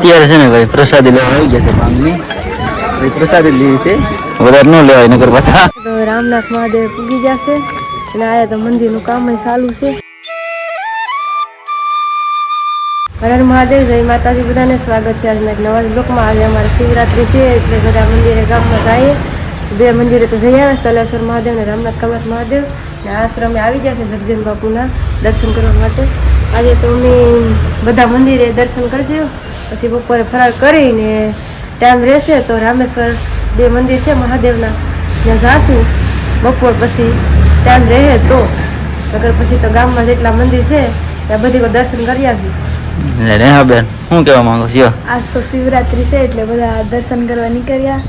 અત્યારે છે ને ભાઈ પ્રસાદી લેવા આવી ગયા છે ભાંગની ભાઈ પ્રસાદી લીધી છે વધારે ન લેવાય નગર પાછા તો રામનાથ મહાદેવ પૂગી જશે અને આયા તો મંદિરનું કામ ચાલુ છે. હર હર મહાદેવ, જય માતાજી, બધાને સ્વાગત છે આજના એક નવા બ્લોકમાં. આજે અમારે શિવરાત્રી છે એટલે બધા મંદિરે ગામમાં જઈએ. બે મંદિરે તો જઈ આવે, તલેશ્વર મહાદેવ ને રામનાથ કમલાથ મહાદેવ ને આશ્રમે આવી ગયા છે જગજન બાપુના દર્શન કરવા માટે. આજે તો અમે બધા મંદિરે દર્શન કરશું, પછી બપોરે ફરાર કરીને ટાઈમ રહેશે તો રામેશ્વર બે મંદિર છે મહાદેવના, ત્યાં જાશું બપોર પછી ટાઈમ રહે તો. અગર પછી તો ગામમાં જેટલા મંદિર છે ત્યાં બધી દર્શન કરી આવીશું. રેહા બેન શું કહેવા માંગો છો? આજ તો શિવરાત્રી છે એટલે બધા દર્શન કરવા નીકળ્યા,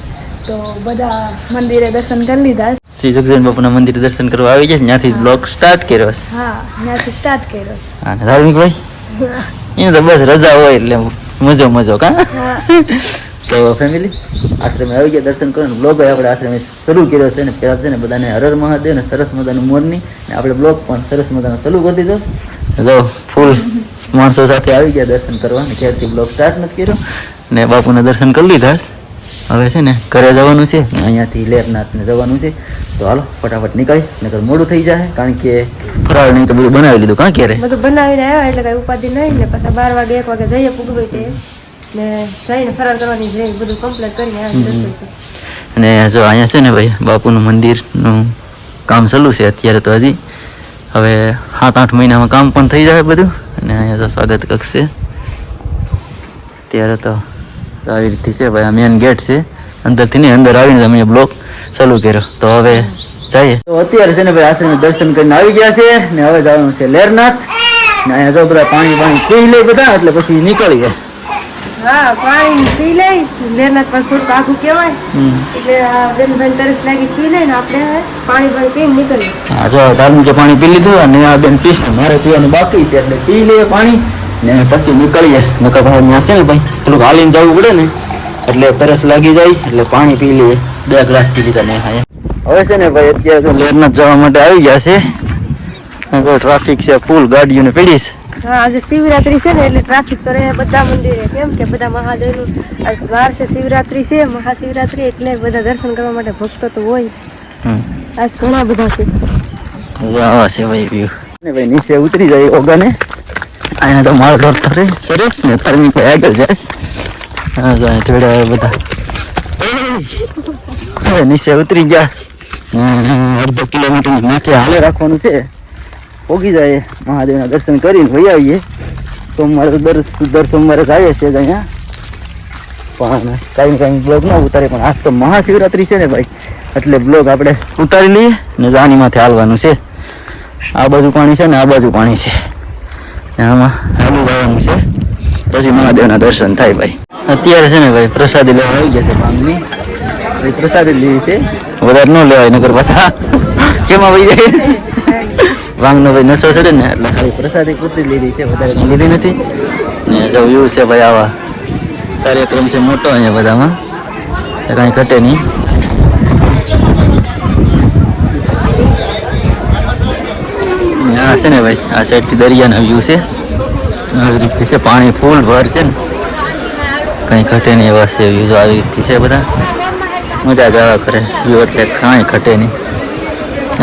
તો બધા મંદિરે દર્શન કરી લીધા. શ્રી જગજન બાપુના મંદિરે દર્શન કરવા આવી ગયા, ત્યાંથી બ્લોગ સ્ટાર્ટ કર્યો છે. હા, ત્યાંથી સ્ટાર્ટ કર્યો છે. હા ધાર્મિક ભાઈ એને તો બસ રજા હોય એટલે મજો મજો કા. તો ફેમિલી આશ્રમે આવી ગયા દર્શન કરવાનું. બ્લોગ આપણે આશ્રમે શરૂ કર્યો છે ને પહેલાં છે ને બધાને હર હર મહાદેવ ને સરસ મજાનું મોરની ને આપણે બ્લોગ પણ સરસ મજાનો શરૂ કરી દીધો. જો ફૂલ માણસો સાથે આવી ગયા દર્શન કરવા ને ક્યારથી બ્લોગ સ્ટાર્ટ નથી કર્યો ને બાપુના દર્શન કરી લીધા. હવે છે ને ઘરે જવાનું છે, અહીંયાથી લેરનાથને જવાનું છે. તો હાલો ફટાફટ નીકળી, નકર મોડું થઈ જાય, કારણ કે ફરાળ નહીં તો બધું બનાવી લીધું. કાં ક્યારે બધું બનાવીને આવ્યા એટલે કઈ ઉપાધિ નહીં ને પછી 12 વાગે 1 વાગે જઈએ પૂગવી તે ને જઈને ફરાર કરવાની છે, બધું કમ્પ્લીટ કરીને આવ્યા. અને જો અહીંયા છે ને ભાઈ બાપુનું મંદિરનું કામ ચાલુ છે અત્યારે તો હજી. હવે 7-8 મહિનામાં કામ પણ થઈ જાય બધું. અને અહીંયા તો સ્વાગત કક્ષ છે ત્યારે તો આવી રીતે છે ભાઈ. આ મેન ગેટ છે, અંદરથી નહીં અંદર આવીને અમે બ્લોક ચાલુ કર્યો. તો હવે જઈએ. તો અત્યારે છે ને ભાઈ આશ્રમે દર્શન કરીને આવી ગયા છે ને હવે જવાનું છે લેરનાથ. ને અહીંયા જો બધા પાણી પી લે બધા એટલે પછી નીકળી જાય. હા, પાણી પી લઈ લેરનાથ પર થોડુંક આખું કહેવાય એટલે બેન તરસ લાગી પી લઈ ને આપણે પાણી પીને નીકળીએ. હા જો ધાર્મિકે પાણી પી લીધું અને આ બેન પીશ ને મારે પીવાનું બાકી છે એટલે પી લઈએ પાણી ને પછી નીકળીએ. નકર ભાઈ ત્યાં છે ને ભાઈ થોડુંક હાલીને જવું પડે ને એટલે તરસ લાગી જાય એટલે પાણી પી લઈએ. 2 ગ્લાસ પી લીધા ને હા. હવે છે ને ભાઈ અત્યારે તો લેરનાથ જવા માટે આવી ગયા છે. ટ્રાફિક છે ફૂલ, ગાડીઓને પીડીશ. હા, આજે શિવરાત્રી છે ને એટલે ટ્રાફિક તો રહે બધા મંદિરે, કેમ કે બધા મહાદેવનું આ વાર છે, શિવરાત્રી છે, મહાશિવરાત્રી એટલે બધા દર્શન કરવા માટે ભક્તો તો હોય. આજ ઘણા બધા છે. આવા છે ભાઈ વ્યૂ ને ભાઈ નીચે ઉતરી જાય ઓગાને. અહીંયા તો માળ રોડ કરે સરસ ને ધાર્મિક ભાઈ આગળ જાય. હા જો અહીંયા થોડા બધા હવે નીચે ઉતરી ગયા. 1.5 કિલોમીટર માથે હાલે રાખવાનું છે, પોગી જાય મહાદેવના દર્શન કરીને વહી આવીએ. સોમવારે તો દર સોમવારે જઈએ છીએ અહીંયા, પણ કાંઈ બ્લોગ ન ઉતારે. પણ આજ તો મહાશિવરાત્રી છે ને ભાઈ એટલે બ્લોગ આપણે ઉતારી લઈએ ને જાની માથે હાલવાનું છે. આ બાજુ પાણી છે ને આ બાજુ પાણી છે, આમાં હાલું જવાનું છે પછી મહાદેવના દર્શન થાય ભાઈ. અત્યારે છે ને ભાઈ પ્રસાદી લેવા આવી ગયા છે ભાંગની ભાઈ. પ્રસાદી લીધી છે, વધારે ન લેવાય નગર પાછા કેમાં વહી જાય. વાંગનો ભાઈ નશો ચડે ને એટલે ખાલી પ્રસાદી પૂરતી લીધી છે, વધારે લીધી નથી. ને જો વ્યૂ છે ભાઈ, આવા કાર્યક્રમ છે મોટો અહીંયા બધામાં, કાંઈ ઘટે નહીં. આ છે ને ભાઈ આ સાઈડથી દરિયાના વ્યૂ છે, આવી રીતથી છે. પાણી ફૂલ ભર છે ને, કંઈ ઘટે નહીં એવા છે વ્યૂ. આવી રીતથી છે, બધા મજા જ આવા કરે વ્યૂ એટલે કાંઈ ઘટે નહીં.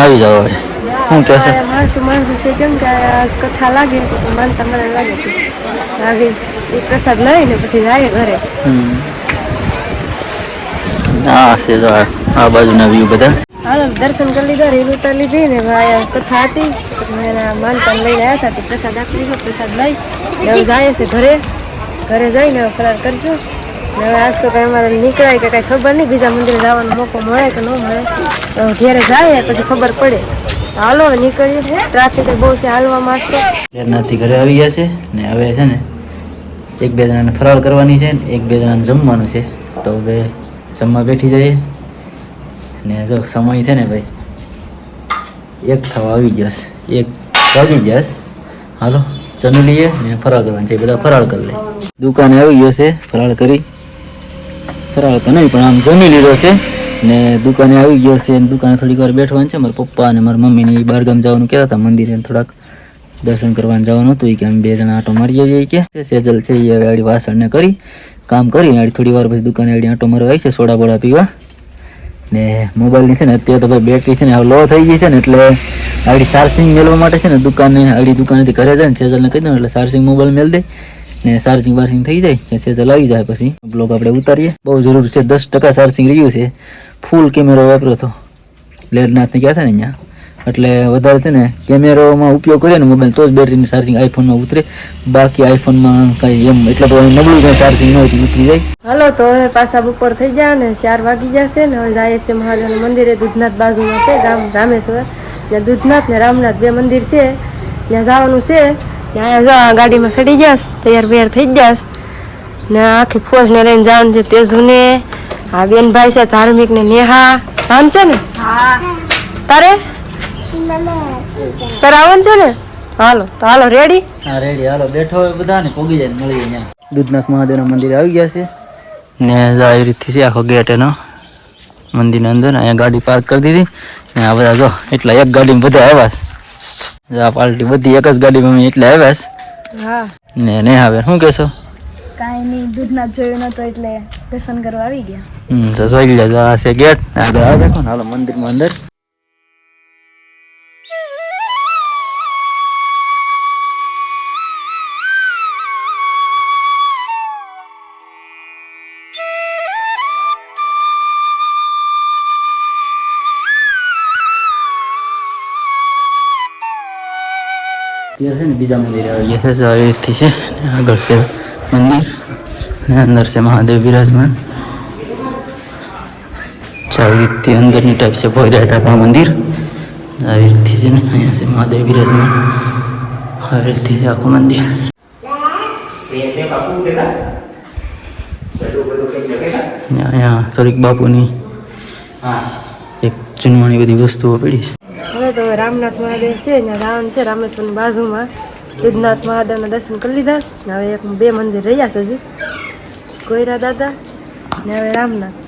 આવી જાઓ હવે. શું કહેશે માણસો છે, કેમ કે કથા લાગે માનતા મને લાગે છે લાગે એ પ્રસાદ લઈને પછી જાય ઘરે. હા છે જો આ બાજુના વ્યૂ બધા. હાલો દર્શન કરી લીધા, રીલ ઉતારી લીધી ને ભાઈ કથા હતી એના માનતા લઈને આવ્યા હતા, તો પ્રસાદ આપી દીધો. પ્રસાદ લઈ હવે જાય છે ઘરે. ઘરે જઈને ફરાર કરશું. હવે આજ તો કાંઈ અમારે નીકળાય કે કાંઈ ખબર નહીં, બીજા મંદિરે જવાનો મોકો મળે કે ન મળે. ઘેરે જાય પછી ખબર પડે. હાલો નીકળીએ, ટ્રાફિક બહુ છે હાલવામાં. લેરનાથથી ઘરે આવી ગયા છે ને હવે છે ને 1-2 જણાને ફરાળ કરવાની છે ને 1-2 જણાને જમવાનું છે. તો હવે જમવા બેઠી જઈએ ને જો સમય છે ને ભાઈ 1 થવા આવી ગયો છે, 1 વાગી ગયા છે. હાલો જમી લઈએ ને ફરાળ કરવાની છે, બધા ફરાળ કરી લે. દુકાને આવી ગયો છે, ફરાળ કરી ફરાળ તો નહીં પણ આમ જમી લીધો છે ને દુકાને આવી ગયો છે. દુકાને થોડીક વાર બેઠવાનું છે. મારા પપ્પા અને મારા મમ્મીને બહારગામ જવાનું કહેતા હતા મંદિરે થોડાક, દર્શન કરવાનું જવાનું હતું કે અમે 2 જણા આટો મારી આવીએ કે સેજલ છે એ હવે વાસણને કરી કામ કરીને થોડી વાર પછી દુકાને આટો મારવા આવી છે સોડા બોડા પીવા ને મોબાઈલની છે ને અત્યારે તો ભાઈ બેટરી છે ને હવે લો થઈ ગઈ છે ને એટલે આડી ચાર્જિંગ મેળવવા માટે છે ને દુકાનેથી ઘરે જાય ને સેજલને કહી દઉં એટલે ચાર્જિંગ મોબાઈલ મેળ દે ને ચાર્જિંગ બાર્જિંગ થઈ જાય કે સેજલ આવી જાય પછી બ્લોગ આપણે ઉતારીએ બહુ જરૂર છે 10% ચાર્જિંગ રહ્યું છે ફૂલ કેમેરો વાપર્યો હતો લેડનાથને ગયા છે ને અહીંયા એટલે વધારે છે ને કેમેરામાં ઉપયોગ કરીએ ને મોબાઈલ તો જ બેટરીની ચાર્જિંગ આઈફોનમાં ઉતરે બાકી આઈફોનમાં કાંઈ એમ એટલે બધું નબળું કાંઈ ચાર્જિંગ ન હોય તો ઉતરી જાય હાલો તો હવે પાછા બપોર થઈ ગયા ને 4 વાગી જશે ને હવે જાય છે મહાદેવના મંદિરે દૂધનાથ બાજુમાં છે ગામ રામેશ્વર ત્યાં દૂધનાથ ને રામનાથ 2 મંદિર છે ત્યાં જવાનું છે ત્યાં જો ગાડીમાં ચડી જાસ તૈયાર થઈ જાસ ને આખી ફોજને લઈને જવાનું છે તેજુને આ બેનભાઈ છે ધાર્મિક ને નેહા નામ છે ને તારે આવવાનું છે ને હાલો રેડી હા રેડી હાલો બેઠો હોય બધા ને પોગી જાય મળી જાય દૂધનાથ મહાદેવના મંદિરે આવી ગયા છે ને આવી રીતથી છે આખો ગેટ એનો મંદિરના અંદર અહીંયા ગાડી પાર્ક કરી દીધી ને આ બધા જો એટલા એક ગાડીમાં બધા આવ્યા આ પાર્ટી બધી એક જ ગાડીમાં એટલે આવ્યા હા ને હવે શું કહેશો કાંઈ નહીં દૂધનાથ જોયું નતો એટલે દર્શન કરવા આવી ગયા જસવાઈ ગયા આ છે ગેટ આગળ આવે દેખો ને હાલો મંદિરમાં અંદર ત્યાં છે ને બીજા મંદિરે આવી ગયા છે આવી રીતથી છે આગળ છે મંદિર ને અંદર છે મહાદેવ બિરાજમાન આવી રીતથી અંદરની ટાઈપ છે ભોયરા ટાઈપના મંદિર આવી રીતથી છે ને અહીંયા છે મહાદેવ બિરાજમાન આવી રીતથી છે આખું મંદિર અહીંયા થોડીક બાપુની એક ચૂનવાણી બધી વસ્તુઓ પડી છે હવે તો રામનાથ મહાદેવ છે ત્યાં રાવણ છે રામેશ્વરની બાજુમાં દૂધનાથ મહાદેવના દર્શન કરી લીધા ને હવે 2 મંદિર રહ્યા છે હજી કોયરા દાદા ને હવે રામનાથ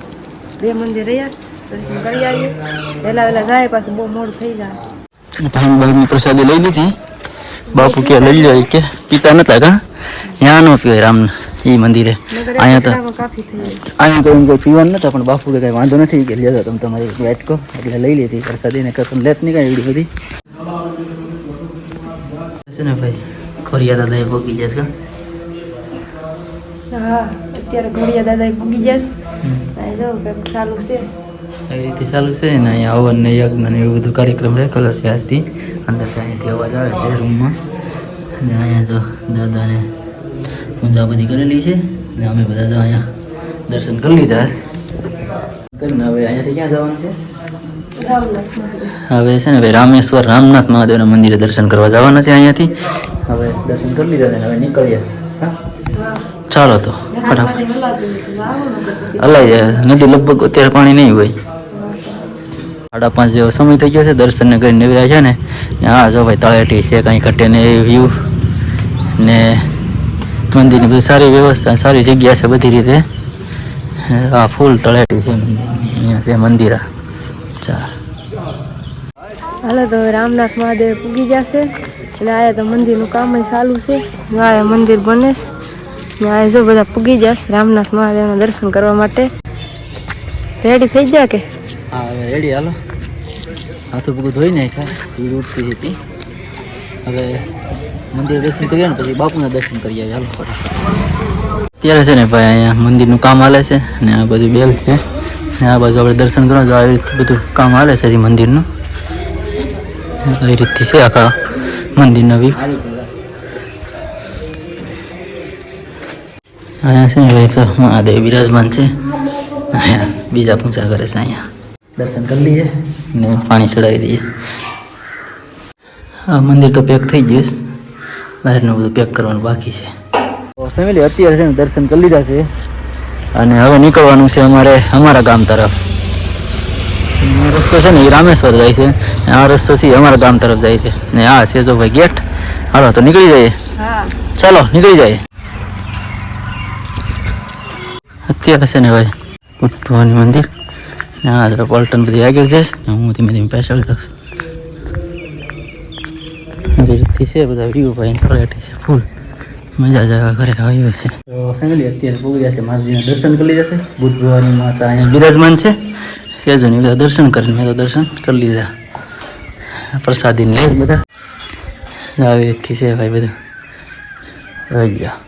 2 મંદિર રહ્યા દર્શન કરી આવીએ વહેલા જાય પાછું બહુ મોડું થઈ જાય ભાઈ પ્રસાદી લઈ લીધી બાપુ કે લઈ જાય કે પીતા નતા કા ત્યાં ન પીવાય રામના એ મંદિરે અહીંયા તો એમ કોઈ પીવાનું નતા પણ બાપુ કે કઈ વાંધો નથી કે લેજો તમે તમારી વેટ કહો એટલે લઈ લીધી પ્રસાદી ને તમે લેત નહીં કાંઈ એવડી બધી છે ને ભાઈ ખોરિયા દાદા પોગી જશે હા અત્યારે ઘોડિયા દાદા પૂગી જશે જો ચાલુ છે એવી રીતે ચાલુ છે ને અહીંયા હવન ને યજ્ઞ ને એવું બધું કાર્યક્રમ રાખેલો છે આજથી અંદર અહીંયાથી અવાજ આવે છે રૂમમાં અને અહીંયા જો દાદાને પૂજા બધી કરેલી છે ને અમે બધા જો અહીંયા દર્શન કરી લીધા કરીને હવે અહીંયાથી ક્યાં જવાનું છે હવે છે ને ભાઈ રામેશ્વર રામનાથ મહાદેવના મંદિરે દર્શન કરવા જવાના છે અહીંયાથી હવે દર્શન કરી લીધા ને હવે નીકળીએ હા ચાલો તો ફટાફટ હલાઈ જાય નદી લગભગ અત્યારે પાણી નહીં હોય 5:30 જેવો સમય થઈ ગયો છે દર્શનને કરીને નીકળ્યા છે ને હા જો ભાઈ તળેટી છે કાંઈ ઘટે ને એ વ્યૂ ને મંદિરની બધી સારી વ્યવસ્થા સારી જગ્યા છે બધી રીતે આ ફૂલ તળેટી છે અહીંયા છે મંદિર ચાલ હાલો તો રામનાથ મહાદેવ પૂગી જશે અને આયા તો મંદિરનું કામ ચાલુ છે આયા મંદિર બને છે જો બધા પૂગી જશે રામનાથ મહાદેવના દર્શન કરવા માટે રેડી થઈ ગયા કે હા હવે રેડી હાલો હાથું પગું ધોઈ નાખ્યા ધીર ઉઠતી હતી હવે મંદિર દર્શન કરીએ ને પછી બાપુના દર્શન કરી આવે હાલો અત્યારે છે ને ભાઈ અહીંયા મંદિરનું કામ હાલે છે ને આ બાજુ બેલ છે ને આ બાજુ આપણે દર્શન કરવા જો આવી રીતે બધું કામ હાલે છે મંદિરનું આવી રીતથી છે આખા મંદિરના વ્યૂ અહીંયા છે ને ભાઈ તો મહાદેવ બિરાજમાન છે અહીંયા બીજા પૂજા કરે છે અહીંયા દર્શન કરી લઈએ ને પાણી ચડાવી દઈએ હા મંદિર તો પેક થઈ ગયું બહારનું બધું પેક કરવાનું બાકી છે ફેમિલી અત્યારે છે ને દર્શન કરી લીધા છે અને હવે નીકળવાનું છે અમારા ગામ તરફ રસ્તો છે ને એ રામેશ્વર જાય છે આ રસ્તો છે અમારા ગામ તરફ જાય છે ને આ છે જો ભાઈ ગેટ હાલો તો નીકળી જઈએ ચાલો નીકળી જાય અત્યારે છે ને ભાઈ ભવાની મંદિર હા પલટન બધી આગળ જઈશ હું ધીમે ધીમે પાછળ જાઉં આવી રીતથી છે બધા વ્યૂ ભાઈ તળેટી છે ફૂલ મજા જ આવે ઘરે આવ્યું છે. તો ફેમિલી અત્યારે પૂરી જશે માતાજીના દર્શન કરી જશે. બુદ્ધ ભવાની માતા અહીંયા બિરાજમાન છે. સેજોની બધા દર્શન કરીને મેં તો દર્શન કરી લીધા. પ્રસાદીને લે બધા આવી રીતથી છે ભાઈ બધું. આવી ગયા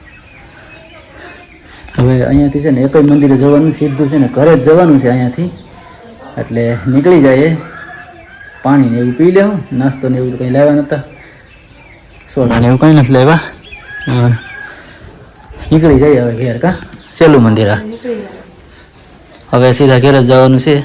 હવે અહીંયાથી છે ને એક જ મંદિરે જવાનું સીધું છે ને ઘરે જ જવાનું છે અહીંયાથી. એટલે નીકળી જાય પાણી ને એવું પી લેવું, નાસ્તો ને એવું કંઈ લાવ્યા નહોતા, સોડા ને એવું કંઈ નથી લાવ્યા. નીકળી જાય હવે ઘેર કા સેલું મંદિર. હવે સીધા ઘેર જ જવાનું છે.